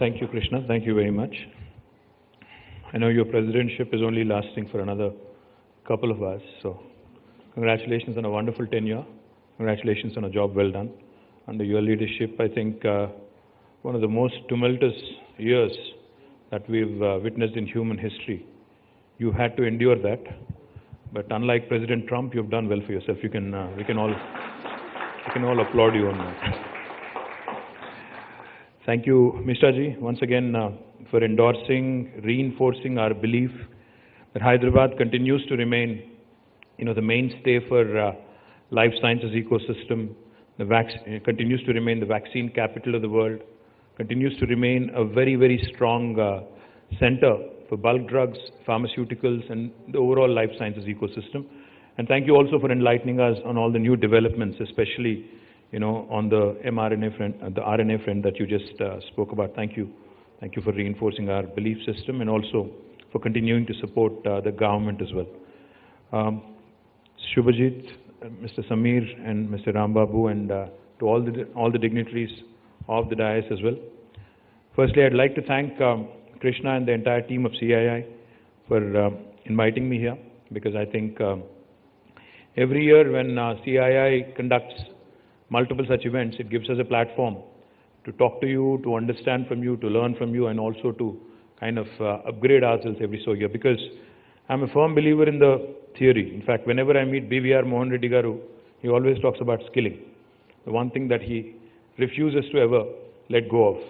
Thank you, Krishna. Thank you very much. I know your presidentship is only lasting for another couple of hours, so congratulations on a wonderful tenure. Congratulations on a job well done. Under your leadership, I think one of the most tumultuous years that we've witnessed in human history. You had to endure that, but unlike President Trump, you've done well for yourself. We can all applaud you on that. Thank you, Mishra ji, once again for endorsing, reinforcing our belief that Hyderabad continues to remain, the mainstay for life sciences ecosystem. Continues to remain the vaccine capital of the world. Continues to remain a very, very strong center for bulk drugs, pharmaceuticals, and the overall life sciences ecosystem. And thank you also for enlightening us on all the new developments, especially on the mRNA front, the RNA front that you just spoke about. Thank you. Thank you for reinforcing our belief system and also for continuing to support the government as well. Shubhajit, Mr. Samir, and Mr. Rambabu, and to all the dignitaries of the dais as well. Firstly, I'd like to thank Krishna and the entire team of CII for inviting me here, because I think every year when CII conducts multiple such events, it gives us a platform to talk to you, to understand from you, to learn from you, and also to kind of upgrade ourselves every so year. Because I'm a firm believer in the theory. In fact, whenever I meet BVR Mohan Reddy Garu, he always talks about skilling, the one thing that he refuses to ever let go of.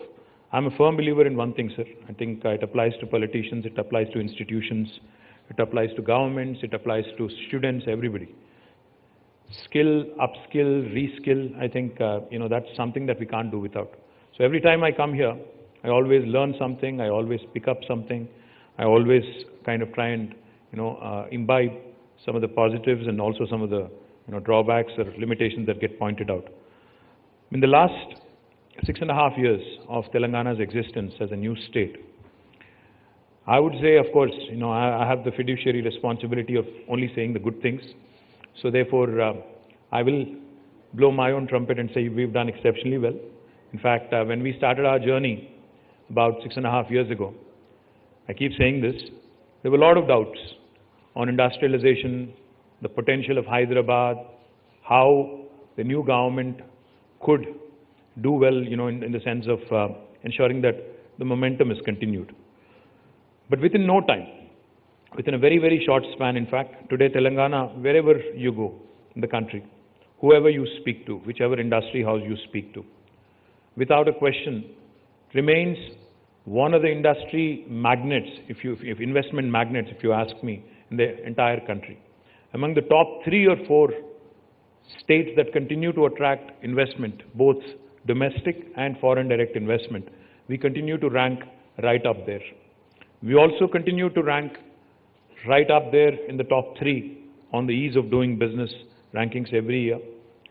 I'm a firm believer in one thing, sir. I think it applies to politicians, it applies to institutions, it applies to governments, it applies to students, everybody. Skill, upskill, reskill, I think, that's something that we can't do without. So every time I come here, I always learn something, I always pick up something, I always kind of try and, imbibe some of the positives and also some of the, drawbacks or limitations that get pointed out. In the last 6.5 years of Telangana's existence as a new state, I would say, of course, I have the fiduciary responsibility of only saying the good things. So therefore, I will blow my own trumpet and say we've done exceptionally well. In fact, when we started our journey about 6.5 years ago, I keep saying this, there were a lot of doubts on industrialization, the potential of Hyderabad, how the new government could do well, in the sense of ensuring that the momentum is continued. But within no time, within a very, very short span, in fact, today Telangana, wherever you go in the country, whoever you speak to, whichever industry house you speak to, without a question, remains one of the industry magnets, if investment magnets, if you ask me, in the entire country. Among the top 3 or 4 states that continue to attract investment, both domestic and foreign direct investment, we continue to rank right up there. We also continue to rank right up there in the top 3 on the ease of doing business rankings every year.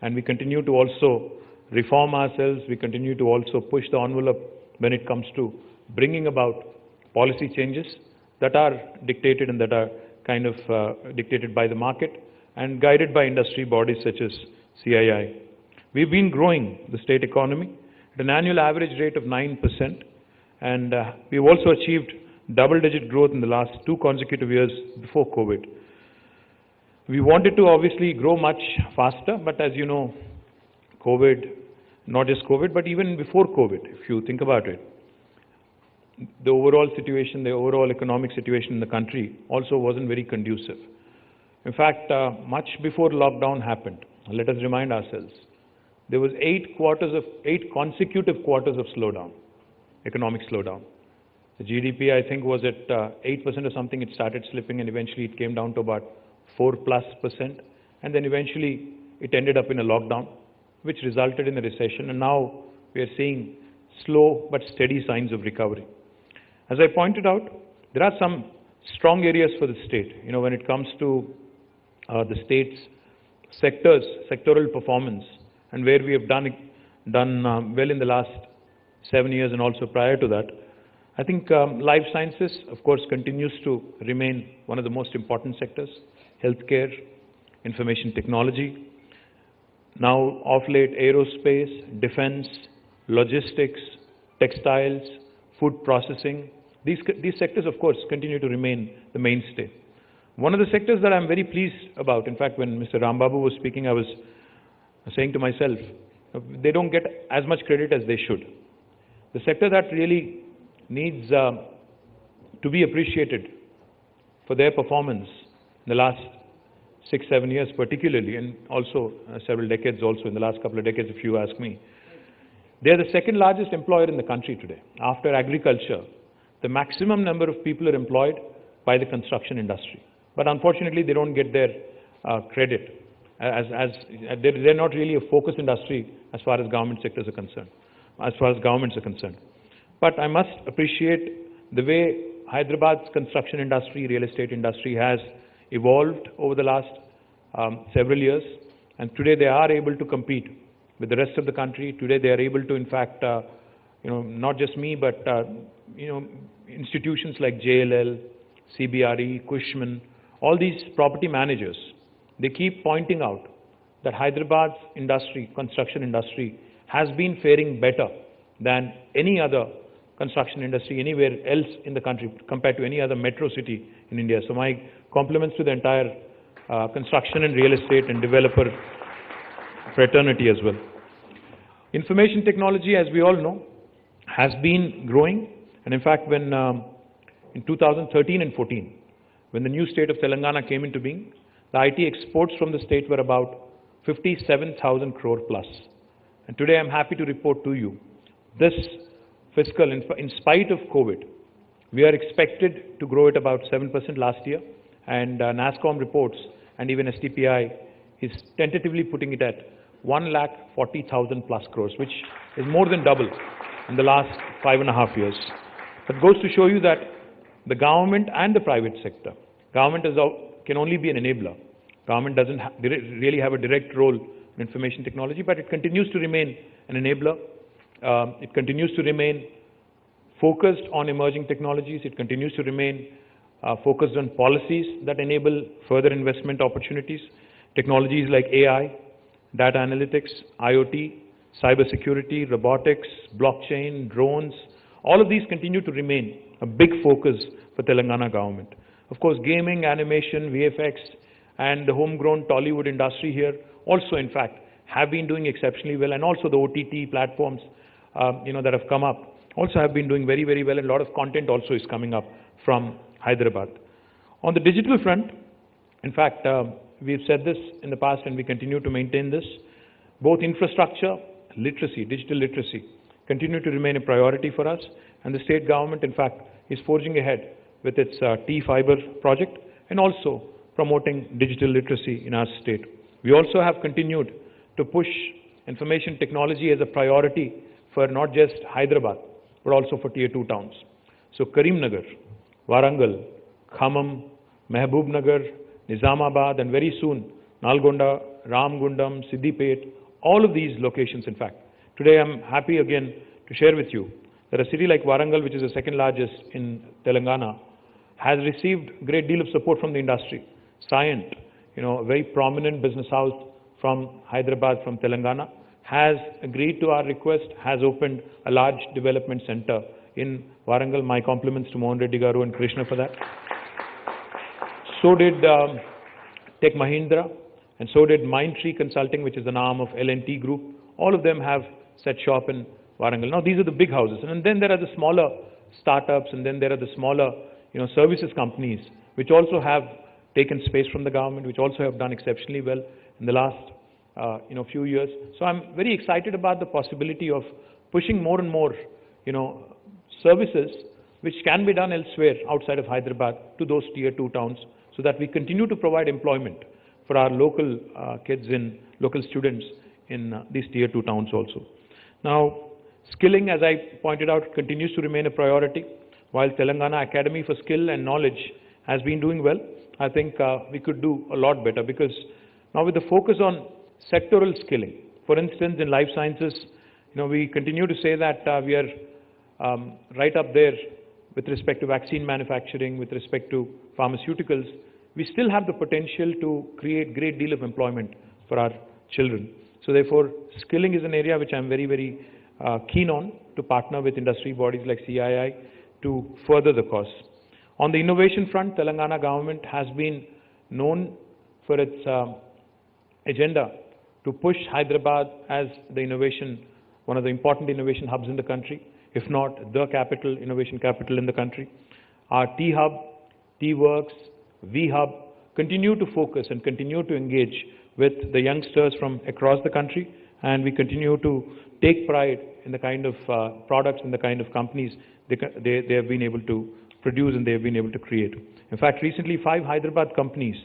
And we continue to also reform ourselves. We continue to also push the envelope when it comes to bringing about policy changes that are dictated and that are kind of dictated by the market and guided by industry bodies such as CII. We've been growing the state economy at an annual average rate of 9%, and we've also achieved double-digit growth in the last 2 consecutive years before COVID. We wanted to obviously grow much faster, but as you know, COVID, not just COVID, but even before COVID, if you think about it, the overall situation, the overall economic situation in the country also wasn't very conducive. In fact, much before lockdown happened, let us remind ourselves, there was 8 consecutive quarters of slowdown, economic slowdown. The GDP, I think, was at 8% or something. It started slipping and eventually it came down to about 4+%. And then eventually it ended up in a lockdown, which resulted in a recession. And now we are seeing slow but steady signs of recovery. As I pointed out, there are some strong areas for the state. When it comes to the state's sectoral performance and where we have done well in the last 7 years and also prior to that, I think life sciences, of course, continues to remain one of the most important sectors. Healthcare, information technology. Now, of late, aerospace, defense, logistics, textiles, food processing. These sectors, of course, continue to remain the mainstay. One of the sectors that I'm very pleased about, in fact, when Mr. Rambabu was speaking, I was saying to myself, they don't get as much credit as they should. The sector that really needs to be appreciated for their performance in the last 6-7 years particularly, and also several decades also, in the last couple of decades if you ask me. They are the second largest employer in the country today. After agriculture, the maximum number of people are employed by the construction industry. But unfortunately, they don't get their credit, as they're not really a focused industry as far as government sectors are concerned, as far as governments are concerned. But I must appreciate the way Hyderabad's construction industry, real estate industry has evolved over the last several years, and today they are able to compete with the rest of the country. Today they are able to, in fact, not just me, but institutions like JLL, CBRE, Cushman, all these property managers, they keep pointing out that Hyderabad's industry, construction industry, has been faring better than any other construction industry anywhere else in the country compared to any other metro city in India. So my compliments to the entire construction and real estate and developer fraternity as well. Information technology, as we all know, has been growing, and in fact when in 2013 and 14, when the new state of Telangana came into being, the IT exports from the state were about 57,000 crore plus. And today I'm happy to report to you, this fiscal, in spite of COVID, we are expected to grow at about 7% last year, and NASSCOM reports and even STPI is tentatively putting it at 1,40,000 plus crores, which is more than double in the last 5.5 years. That goes to show you that the government and the private sector, government can only be an enabler. Government doesn't really have a direct role in information technology, but it continues to remain an enabler. It continues to remain focused on emerging technologies. It continues to remain focused on policies that enable further investment opportunities. Technologies like AI, data analytics, IoT, cybersecurity, robotics, blockchain, drones, all of these continue to remain a big focus for Telangana government. Of course, gaming, animation, VFX, and the homegrown Tollywood industry here also, in fact, have been doing exceptionally well, and also the OTT platforms that have come up also have been doing very, very well, and a lot of content also is coming up from Hyderabad. On the digital front, in fact, we've said this in the past and we continue to maintain this, both infrastructure, literacy, digital literacy, continue to remain a priority for us, and the state government, in fact, is forging ahead with its T-Fiber project and also promoting digital literacy in our state. We also have continued to push information technology as a priority for not just Hyderabad, but also for Tier 2 towns. So Karimnagar, Warangal, Khammam, Mehboob-Nagar, Nizamabad, and very soon Nalgonda, Ramgundam, Siddipet, all of these locations, in fact. Today I'm happy again to share with you that a city like Warangal, which is the second largest in Telangana, has received a great deal of support from the industry. Cyient, a very prominent business house from Hyderabad, from Telangana, has agreed to our request, has opened a large development center in Warangal. My compliments to Mohan Reddy Garu and Krishna for that. So did Tech Mahindra, and so did Mindtree Consulting, which is an arm of L&T Group. All of them have set shop in Warangal. Now these are the big houses, and then there are the smaller startups, and then there are the smaller services companies, which also have taken space from the government, which also have done exceptionally well in the last few years. So I'm very excited about the possibility of pushing more and more services which can be done elsewhere outside of Hyderabad to those Tier 2 towns, so that we continue to provide employment for our local kids and local students in these Tier 2 towns also. Now, skilling, as I pointed out, continues to remain a priority. While Telangana Academy for Skill and Knowledge has been doing well, I think we could do a lot better, because now with the focus on sectoral skilling, for instance, in life sciences, we continue to say that we are right up there with respect to vaccine manufacturing, with respect to pharmaceuticals. We still have the potential to create great deal of employment for our children. So therefore, skilling is an area which I'm very, very keen on to partner with industry bodies like CII to further the cause. On the innovation front, Telangana government has been known for its agenda to push Hyderabad as the innovation, one of the important innovation hubs in the country, if not the capital, innovation capital in the country. Our T-Hub, T-Works, V-Hub continue to focus and continue to engage with the youngsters from across the country, and we continue to take pride in the kind of products and the kind of companies they have been able to produce and they have been able to create. In fact, recently 5 Hyderabad companies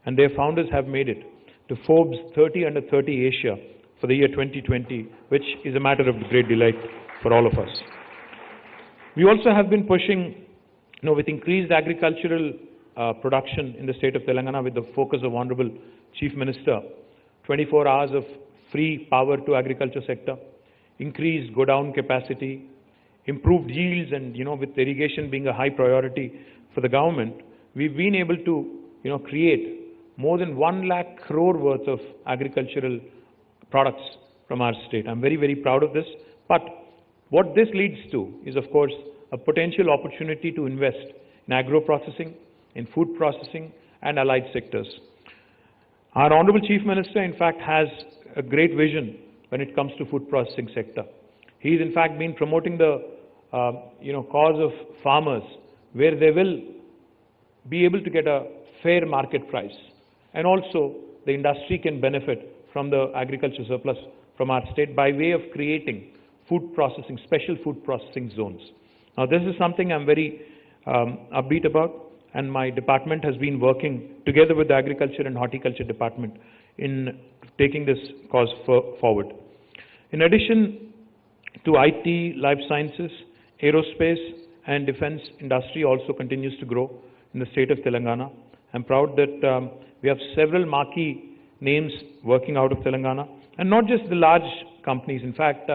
and their founders have made it to Forbes 30 Under 30 Asia for the year 2020, which is a matter of great delight for all of us. We also have been pushing, with increased agricultural production in the state of Telangana with the focus of Honorable Chief Minister, 24 hours of free power to agriculture sector, increased godown capacity, improved yields, and with irrigation being a high priority for the government, we've been able to create more than 1 lakh crore worth of agricultural products from our state. I'm very, very proud of this. But what this leads to is, of course, a potential opportunity to invest in agro-processing, in food processing, and allied sectors. Our Honorable Chief Minister, in fact, has a great vision when it comes to food processing sector. He's, in fact, been promoting the cause of farmers, where they will be able to get a fair market price. And also, the industry can benefit from the agriculture surplus from our state by way of creating food processing, special food processing zones. Now, this is something I'm very upbeat about, and my department has been working together with the Agriculture and Horticulture Department in taking this cause forward. In addition to IT, life sciences, aerospace and defense industry also continues to grow in the state of Telangana. I'm proud that we have several marquee names working out of Telangana, and not just the large companies. In fact,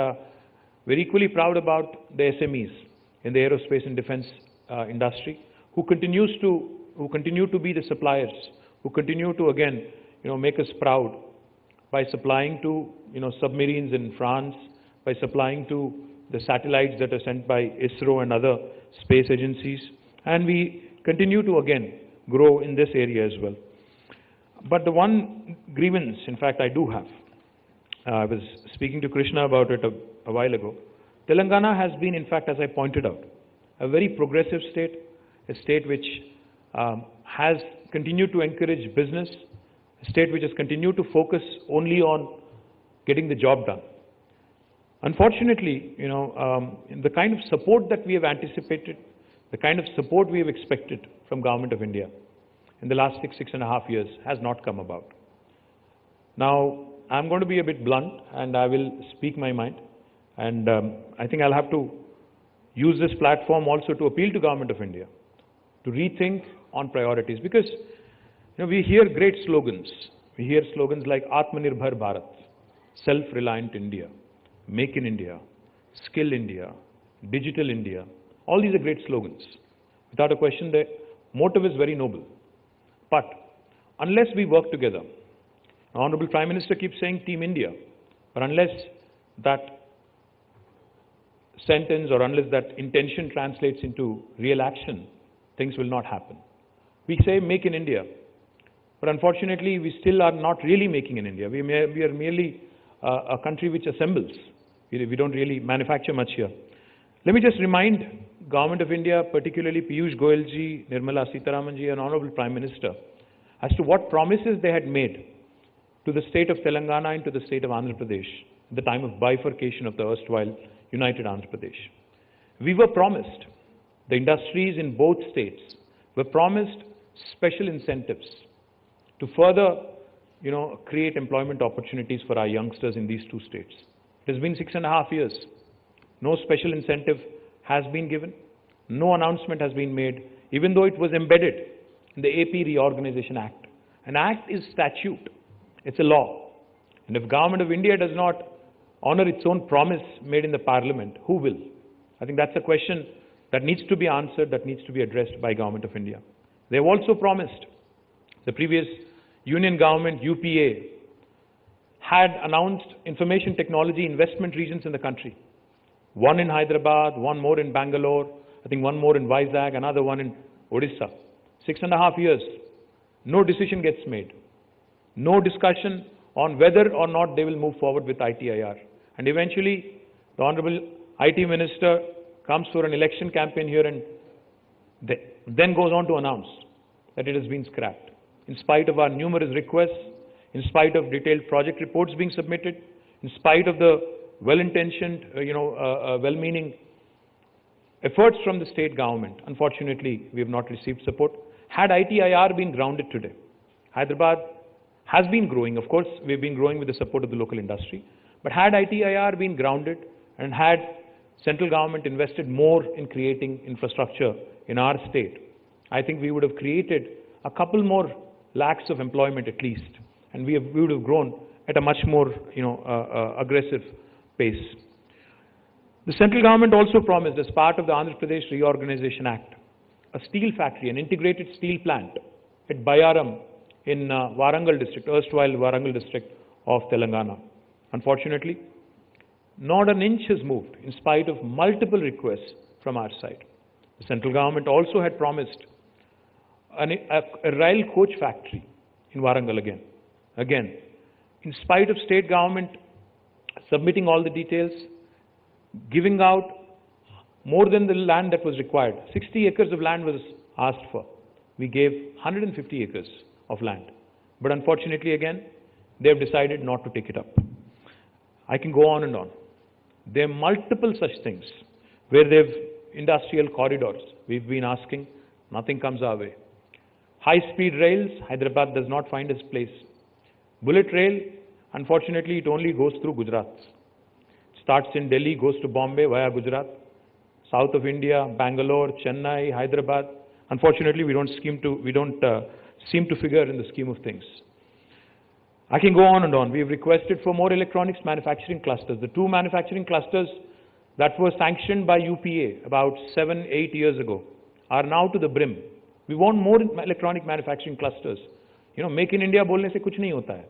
we're equally proud about the SMEs in the aerospace and defense industry, who continue to be the suppliers, who continue to again, make us proud by supplying to, submarines in France, by supplying to the satellites that are sent by ISRO and other space agencies, and we continue to again grow in this area as well. But the one grievance, in fact, I do have, I was speaking to Krishna about it a while ago. Telangana has been, in fact, as I pointed out, a very progressive state, a state which has continued to encourage business, a state which has continued to focus only on getting the job done. Unfortunately, the kind of support that we have anticipated, the kind of support we have expected from Government of India in the last 6.5 years has not come about. Now, I'm going to be a bit blunt and I will speak my mind, and I think I'll have to use this platform also to appeal to Government of India to rethink on priorities, because we hear great slogans. We hear slogans like Atmanirbhar Bharat, self-reliant India, Make in India, Skill India, Digital India. All these are great slogans. Without a question, the motive is very noble. But unless we work together, Honorable Prime Minister keeps saying Team India, but unless that sentence or unless that intention translates into real action, things will not happen. We say Make in India, but unfortunately we still are not really making in India. We are merely a country which assembles. We don't really manufacture much here. Let me just remind Government of India, particularly Piyush Goyal ji, Nirmala Sitharaman ji and Honorable Prime Minister, as to what promises they had made to the state of Telangana and to the state of Andhra Pradesh at the time of bifurcation of the erstwhile United Andhra Pradesh. We were promised, the industries in both states were promised special incentives to further, create employment opportunities for our youngsters in these two states. It has been 6.5 years. No special incentive has been given. No announcement has been made, even though it was embedded in the AP Reorganization Act. An act is statute. It's a law. And if Government of India does not honor its own promise made in the Parliament, who will? I think that's a question that needs to be answered, that needs to be addressed by Government of India. They have also promised, the previous Union Government, UPA, had announced information technology investment regions in the country. One in Hyderabad, one more in Bangalore, I think one more in Vizag, another one in Odisha. 6.5 years. No decision gets made. No discussion on whether or not they will move forward with ITIR. And eventually, the Honorable IT Minister comes for an election campaign here and then goes on to announce that it has been scrapped. In spite of our numerous requests, in spite of detailed project reports being submitted, in spite of the well-intentioned, well-meaning efforts from the state government, unfortunately, we have not received support. Had ITIR been grounded today, Hyderabad has been growing. Of course, we've been growing with the support of the local industry. But had ITIR been grounded and had central government invested more in creating infrastructure in our state, I think we would have created a couple more lakhs of employment at least. And we would have grown at a much more, aggressive pace. The central government also promised, as part of the Andhra Pradesh Reorganization Act, a steel factory, an integrated steel plant at Bayaram in Warangal district, erstwhile Warangal district of Telangana. Unfortunately, not an inch has moved in spite of multiple requests from our side. The central government also had promised a rail coach factory in Warangal again. Again, in spite of state government submitting all the details, giving out more than the land that was required. 60 acres of land was asked for. We gave 150 acres of land. But unfortunately, again, they have decided not to take it up. I can go on and on. There are multiple such things where they've industrial corridors. We've been asking, nothing comes our way. High-speed rails, Hyderabad does not find its place. Bullet rail, unfortunately, it only goes through Gujarat. Starts in Delhi, goes to Bombay via Gujarat. South of India, Bangalore, Chennai, Hyderabad. Unfortunately, we don't seem to figure in the scheme of things. I can go on and on. We've requested for more electronics manufacturing clusters. The 2 manufacturing clusters that were sanctioned by UPA about 7-8 years ago are now to the brim. We want more electronic manufacturing clusters. Make in India bolne se kuch nahi hota hai.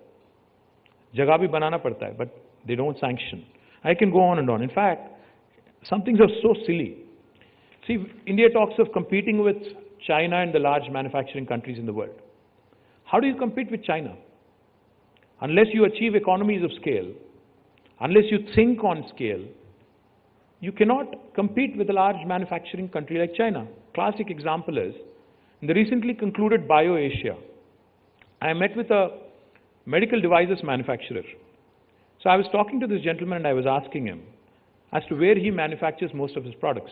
Jagah bhi banana padta hai, but they don't sanction. I can go on and on. In fact, some things are so silly. See, India talks of competing with China and the large manufacturing countries in the world. How do you compete with China? Unless you achieve economies of scale, unless you think on scale, you cannot compete with a large manufacturing country like China. Classic example is, in the recently concluded BioAsia, I met with a medical devices manufacturer. So I was talking to this gentleman and I was asking him as to where he manufactures most of his products.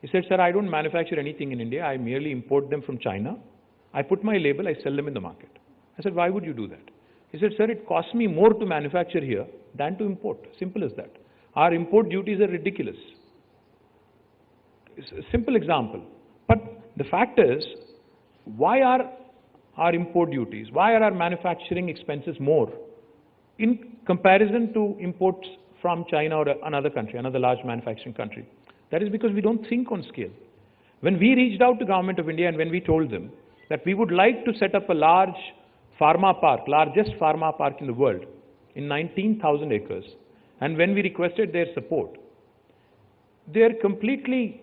He said, sir, I don't manufacture anything in India. I merely import them from China. I put my label, I sell them in the market. I said, why would you do that? He said, sir, it costs me more to manufacture here than to import. Simple as that. Our import duties are ridiculous. It's a simple example. But the fact is, why are our import duties, why are our manufacturing expenses more in comparison to imports from China or another country, another large manufacturing country? That is because we don't think on scale. When we reached out to Government of India and when we told them that we would like to set up a large pharma park, largest pharma park in the world, in 19,000 acres, and when we requested their support, they are completely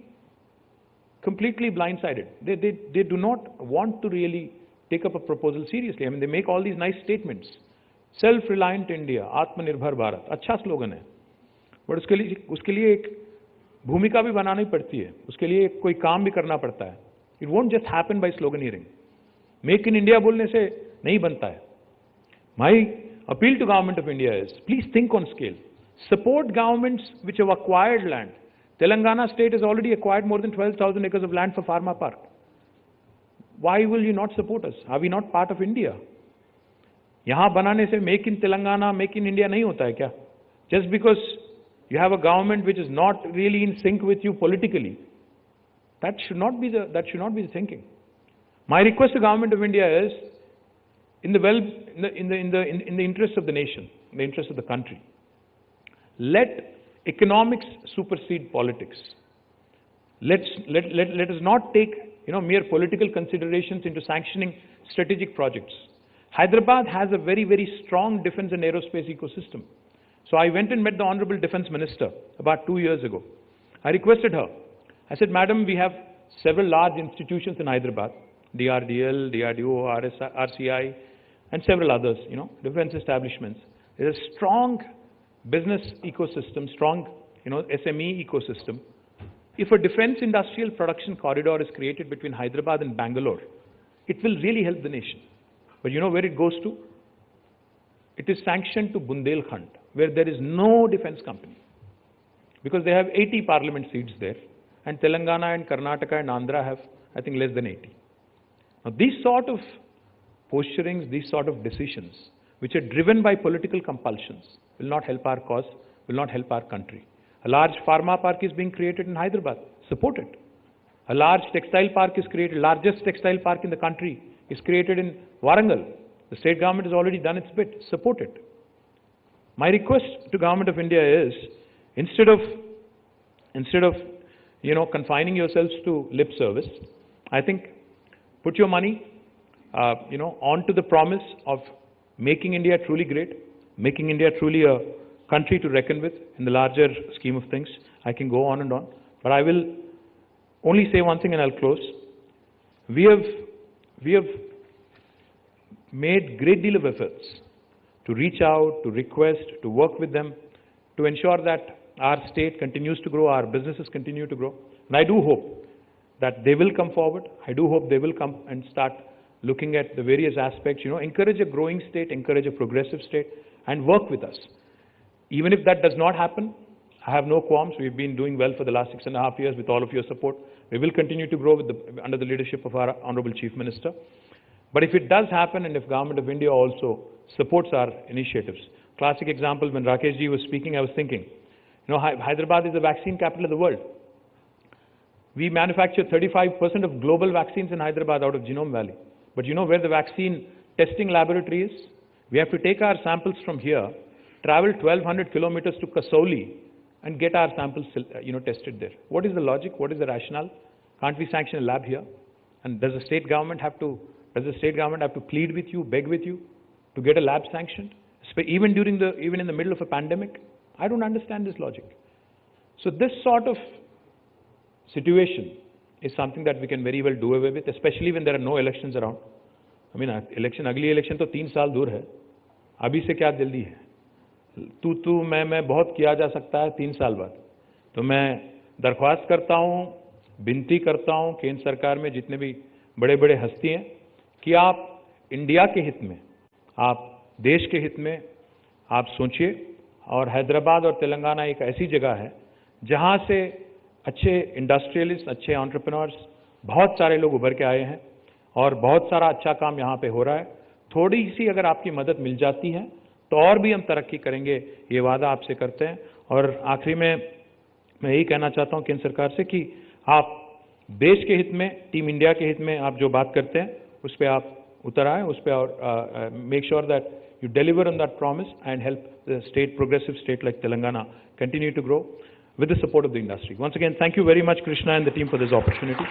blindsided. They do not want to really take up a proposal seriously. I mean, they make all these nice statements. Self-reliant India, Atmanirbhar Bharat, अच्छा slogan है. But उसके लिए एक भूमिका भी बनानी पड़ती है. उसके लिए कोई काम भी करना पड़ता है. It won't just happen by sloganeering. Make in India बोलने से नहीं बनता है. My appeal to Government of India is, please think on scale. Support governments which have acquired land. Telangana state has already acquired more than 12,000 acres of land for pharma park. Why will you not support us? Are we not part of India? यहाँ बनाने से make in Telangana, make in India नहीं होता है क्या? Just because you have a government which is not really in sync with you politically, that should not be the thinking. My request to Government of India is, in the interest of the nation, in the interest of the country, let economics supersede politics. Let us not take mere political considerations into sanctioning strategic projects. Hyderabad has a very, very strong defense and aerospace ecosystem. So I went and met the Honorable Defense Minister about 2 years ago. I requested her. I said, Madam, we have several large institutions in Hyderabad, DRDL, DRDO, RCI, and several others, defense establishments. There's a strong business ecosystem, strong, SME ecosystem. If a defense industrial production corridor is created between Hyderabad and Bangalore, it will really help the nation. But you know where it goes to? It is sanctioned to Bundelkhand, where there is no defense company. Because they have 80 parliament seats there, and Telangana and Karnataka and Andhra have, I think, less than 80. Now, these sort of posturings, these sort of decisions, which are driven by political compulsions, will not help our cause, will not help our country. A large pharma park is being created in Hyderabad. Support it. A large textile park is created, largest textile park in the country is created in Warangal. The state government has already done its bit. Support it. My request to Government of India is, instead of confining yourselves to lip service, I think put your money, onto the promise of making India truly great, making India truly a country to reckon with in the larger scheme of things. I can go on and on, but I will only say one thing and I'll close. We have made great deal of efforts to reach out, to request, to work with them, to ensure that our state continues to grow, our businesses continue to grow. And I do hope that they will come forward. I do hope they will come and start looking at the various aspects, encourage a growing state, encourage a progressive state, and work with us. Even if that does not happen, I have no qualms. We've been doing well for the last 6.5 years with all of your support. We will continue to grow under the leadership of our Honorable Chief Minister. But if it does happen, and if Government of India also supports our initiatives, classic example, when Rakesh ji was speaking, I was thinking, Hyderabad is the vaccine capital of the world. We manufacture 35% of global vaccines in Hyderabad out of Genome Valley. But you know where the vaccine testing laboratory is? We have to take our samples from here, travel 1,200 kilometers to Kasauli, and get our samples, tested there. What is the logic? What is the rationale? Can't we sanction a lab here? And does the state government have to plead with you, beg with you, to get a lab sanctioned, even in the middle of a pandemic? I don't understand this logic. So this sort of situation is something that we can very well do away with, especially when there are no elections around. I mean, अगली election तो 3 साल दूर है. अभी से क्या जल्दी है? तू मैं बहुत किया जा सकता है 3 साल बाद. तो मैं दरख्वास्त करता हूँ, विनती करता हूँ केंद्र सरकार में जितने भी बड़े-बड़े हस्ती हैं कि आप इंडिया के हित में, आप देश के हित में आप सोचिए. और हैदराबाद और तेलंगाना एक ऐसी जगह है जहां से अच्छे इंडस्ट्रियलिस्ट, अच्छे एंटरप्रेन्योर्स, बहुत सारे लोग उभर के आए हैं और बहुत सारा अच्छा काम यहां पे हो रहा है. थोड़ी सी अगर आपकी मदद मिल जाती है तो और भी हम तरक्की करेंगे, ये वादा आपसे करते हैं. और आखिरी में मैं यही कहना चाहता हूं केंद्र सरकार से कि आप देश के हित में, टीम इंडिया के हित में आप जो बात करते हैं उस पर आप उतर आए, उस पर और make sure that you deliver on that promise and help the progressive state like Telangana continue to grow with the support of the industry. Once again, thank you very much, Krishna and the team, for this opportunity.